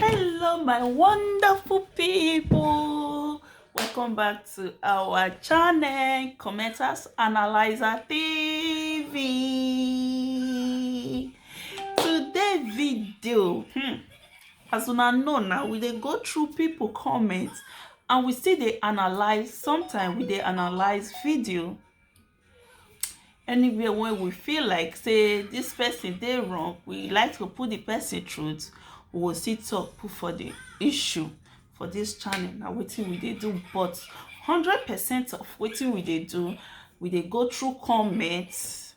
Hello, my wonderful people. Welcome back to our channel, Commenters Analyzer TV. Today video, as una know now, we dey go through people comments and we still dey analyze. Sometimes we dey analyze video. Anywhere when we feel like say this person dey wrong, we like to put the person truth. We will still talk put for the issue for this channel. Now wetin we dey do, but 100% of wetin we dey do, we dey go through comments,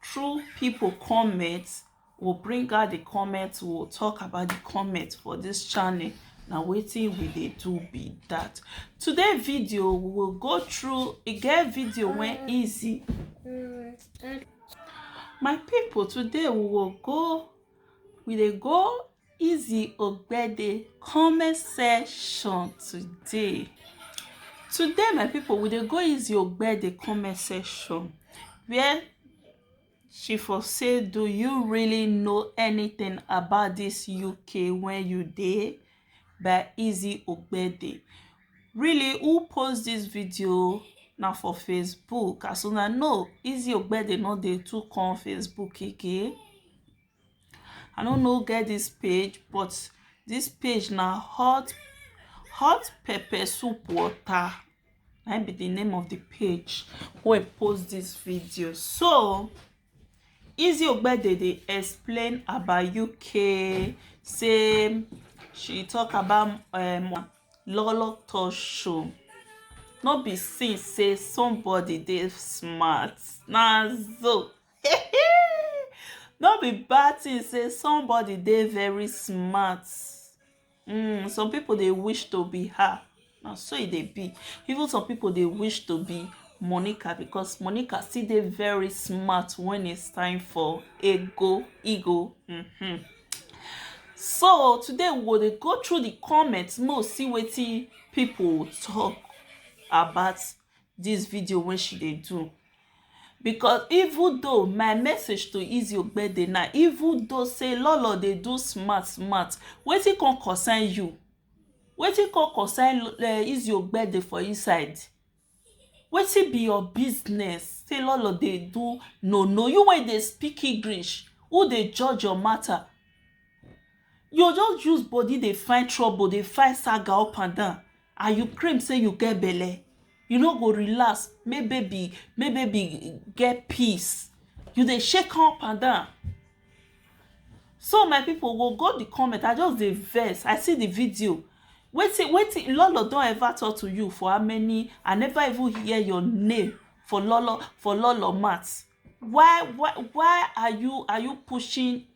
through people comments. We'll bring out the comments, we'll talk about the comments for this channel. Now wetin we dey do be that. Today video we will go through a get video when easy. My people, today we dey go Izzy Ogbeide comment section today. My people, we dey go Izzy Ogbeide comment section where she for say, do you really know anything about this UK when you dey? By Izzy Ogbeide. Really, who post this video? Now for Facebook. As una know, Izzy Ogbeide no dey too come Facebook again. I don't know get this page, but this page now hot pepper soup water. That be the name of the page where I post this video. So Izzy Ogbeide dey explain about UK. Say she talk about Lolo talk show. No be since say somebody dey smart. Nah so no be bad thing say somebody dey very smart. Some people dey wish to be her. Now so it dey be. Even some people dey wish to be Monica, because Monica still dey very smart when it's time for ego. So today we will go through the comments, more see wetin people talk about this video when she dey do. Because even though my message to Izzy Ogbeide now, even though say Lolo dey do smart, wetin come concern you? Wetin come concern Izzy Ogbeide for inside? Wetin be your business? Say Lolo dey do no. You when dey speak English, who dey judge your matter? You just use body dey find trouble, dey find saga up and down, and you claim say you get belle. You no go relax, make baby get peace. You dey shake up and down. So my people will go the comment. I just dey vex. I see the video. Wetin Lolo don ever talk to you for how many? I never even hear your name for Lolo mouth. Why are you pushing,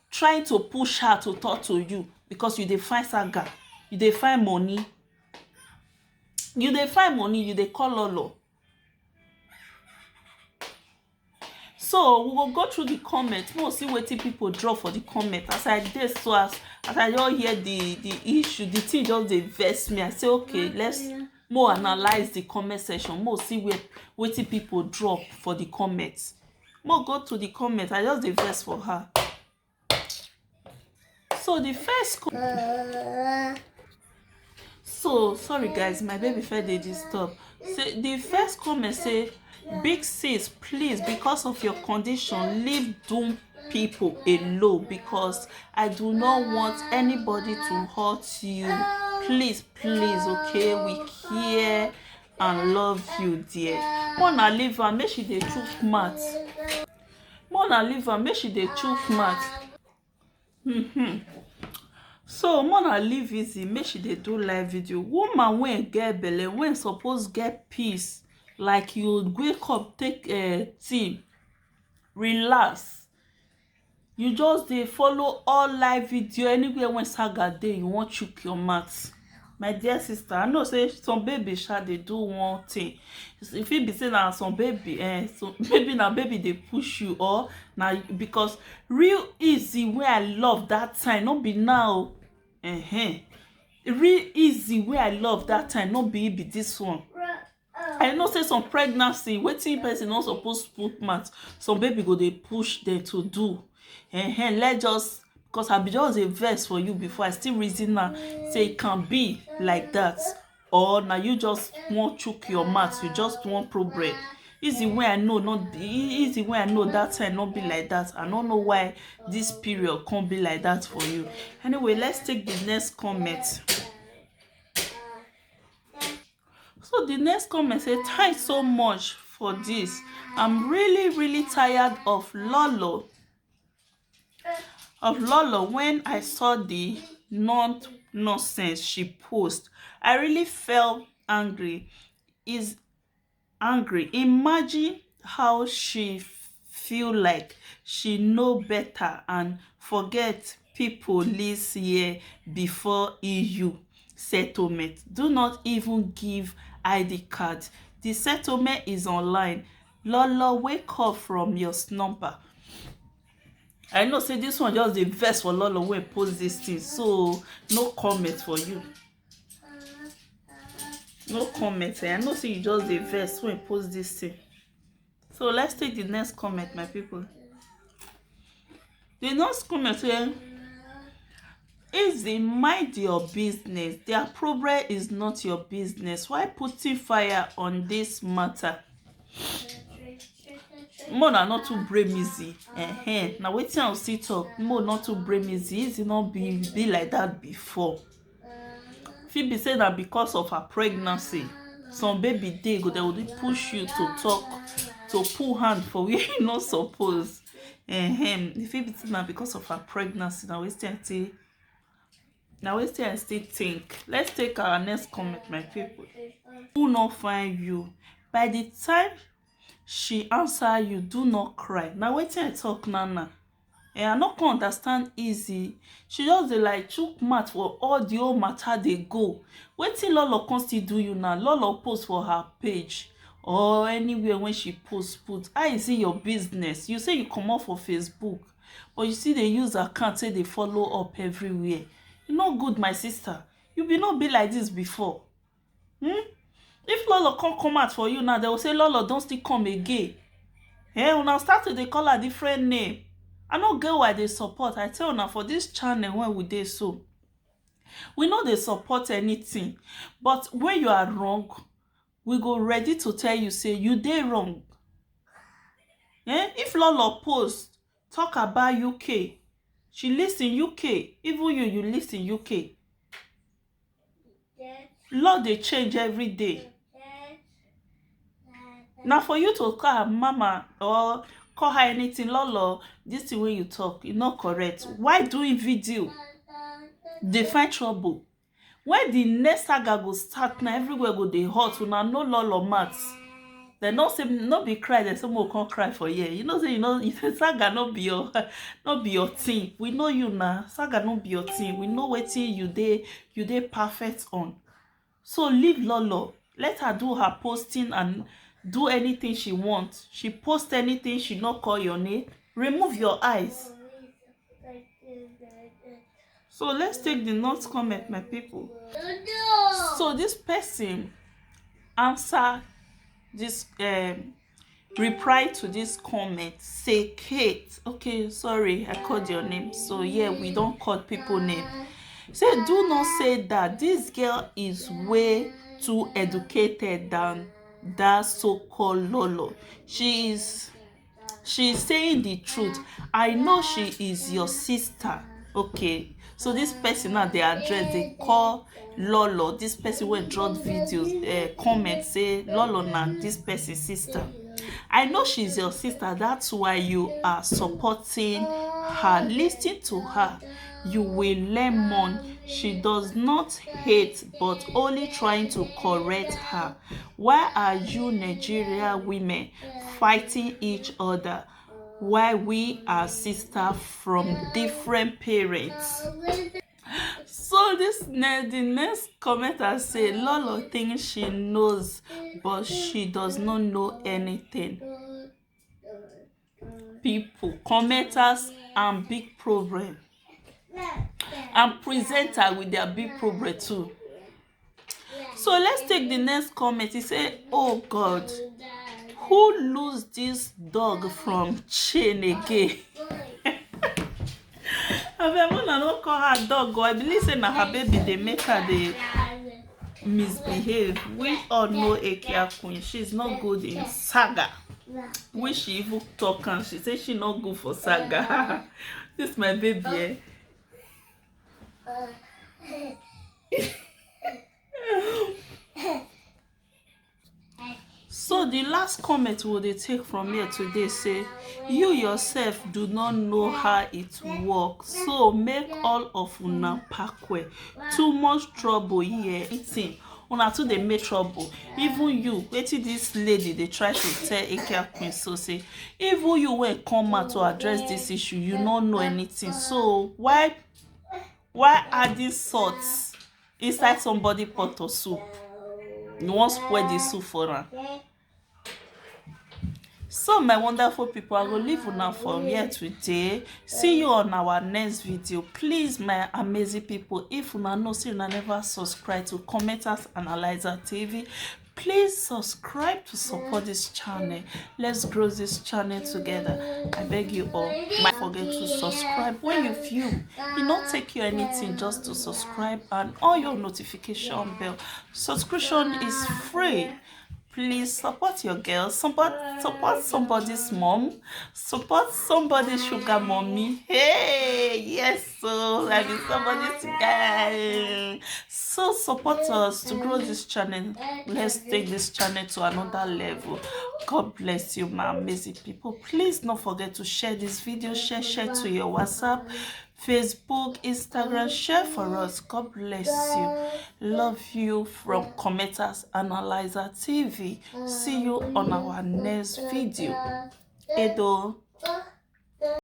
trying to push her to talk to you? Because you dey find saga, you dey find money. You dey call Lolo. So we will go through the comments. We'll see what people draw for the comment. As I did, so as I don't hear the issue, the thing just dey vex me. I say, okay, let's more analyze the comment section. More see what people drop for the comments. More go to the comments. I just dey vex for her. So the first sorry guys, my baby fed dey disturb. Say the first comment say, big sis, please, because of your condition, leave doom people alone, because I do not want anybody to hurt you. Please, okay, we care and love you, dear. Mona leave her, make she dey chook mouth. So Mona leave Izzy, make she dey do live video. Woman wey get belle, wey suppose get peace, like you wake up, take tea, relax. You just dey follow all live video anywhere when saga dey, you wan chook your mouth. My dear sister, I know say some baby sha dey do one thing. If it be say na some baby, so maybe na baby dey push you, or na because real Izzy wey I love that time, no be now. Real Izzy wey I love that time, no be this one. I know say some pregnancy, wetin person not supposed to put mouth, some baby go dey push them to do. Let's just because I be just a verse for you before. I still reason now say it can be like that, or now you just want chook your mouth, you just want progress. Easy when I know not be easy when I know that time not be like that. I don't know why this period can't be like that for you. Anyway, let's take the next comment. So the next comment say, thanks so much for this. I'm really tired of Lolo. When I saw the nonsense she post, I really felt angry. Is angry. Imagine how she feel like she know better and forget people list year before EU settlement. Do not even give ID card. The settlement is online. Lolo, wake up from your slumber. I know say this one just the verse for Lolo wey post this thing, so no comment for you. No comment. I know say you just the verse when post this thing. So let's take the next comment, my people. The next comment here is the mind your business. Their problem is not your business. Why putting fire on this matter? More na not too brain easy. Now wetin I see talk. More not too brain easy. Easy not be like that before. Fit be say na because of her pregnancy. Some baby dey go, they would push you to talk, to pull hand for where you not suppose. If it be na because of her pregnancy, now we still think. Let's take our next comment, my people. Who not find you? By the time she answer you, do not cry. Now wetin I talk now. I no can understand easy. She just dey like chook mouth for all the whole matter dey go. Wetin Lolo come still do you now? Lolo post for her page or anywhere when she post put. How is it your business? You say you comot for Facebook, but you see they use account say they follow up everywhere. E no good, my sister. You be not be like this before. If Lolo come out for you now, they will say Lolo don't still come again. Una start to dey call her different name. I no get why they support. I tell una for this channel when we dey so, we know they support anything, but when you are wrong, we go ready to tell you say you dey wrong. If Lolo post talk about UK, she lives in UK, even you live in UK. Law dey change every day. Now for you to call her mama or call her anything, Lolo, this thing when you talk, it's not correct. Why doing video? They find trouble. When the next saga go start now, everywhere go dey hot. Una no Lolo maths. They not say not be cry. They say more can't cry for year. You know say if saga not be your thing. We know you now. Saga not be your thing. We know wetin you dey perfect on. So leave Lolo. Let her do her posting and do anything she wants. She post anything, she not call your name. Remove your eyes. So let's take the next comment, my people. So this person answer this reply to this comment. Say Kate. Okay, sorry, I called your name. So yeah, we don't call people name. Say do not say that. This girl is way too educated than that so-called Lolo. She's saying the truth. I know she is your sister. Okay, so this person now they address, they call Lolo. This person will drop videos, comment say Lolo now this person's sister. I know she's your sister. That's why you are supporting her. Listen to her. You will learn more. She does not hate but only trying to correct her. Why are you Nigeria women fighting each other while we are sisters from different parents? So the next commenter say Lolo thinks she knows but she does not know anything. People, commenters and big problem, and presenter with their big problem too. So let's take the next comment. He said, oh God, who lose this dog from chain again? Mona no call her dog. I believe say na her baby they make her dey misbehave. We all know Ekia Queen. She's not good in saga. When she even talk and she say she not good for saga. This my baby. So the last comment we dey take from here today say you yourself do not know how it works, so make all of una pack well. Too much trouble here eating. Una too dey make trouble. Even you, wetin this lady dey try to tell Ekia Queen so say even you wey come out to address this issue, you no know anything. So why adding salt inside somebody pot of soup? You wan spoil the soup for am. So my wonderful people, I will leave una for here today. See you on our next video. Please, my amazing people, if una know say una never subscribe to Commenters Analyzer TV, please subscribe to support this channel. Let's grow this channel together. I beg you all, don't forget to subscribe. When you view, it not take you anything just to subscribe and on your notification bell. Subscription is free. Please support your girls, support somebody's mom, support somebody's sugar mommy. Hey, yes, so I mean somebody's guy. So support us to grow this channel. Let's take this channel to another level. God bless you, my amazing people. Please don't forget to share this video, share to your WhatsApp, Facebook, Instagram. Share for us. God bless you. Love you from Commenters Analyzer TV. See you on our next video. Edo.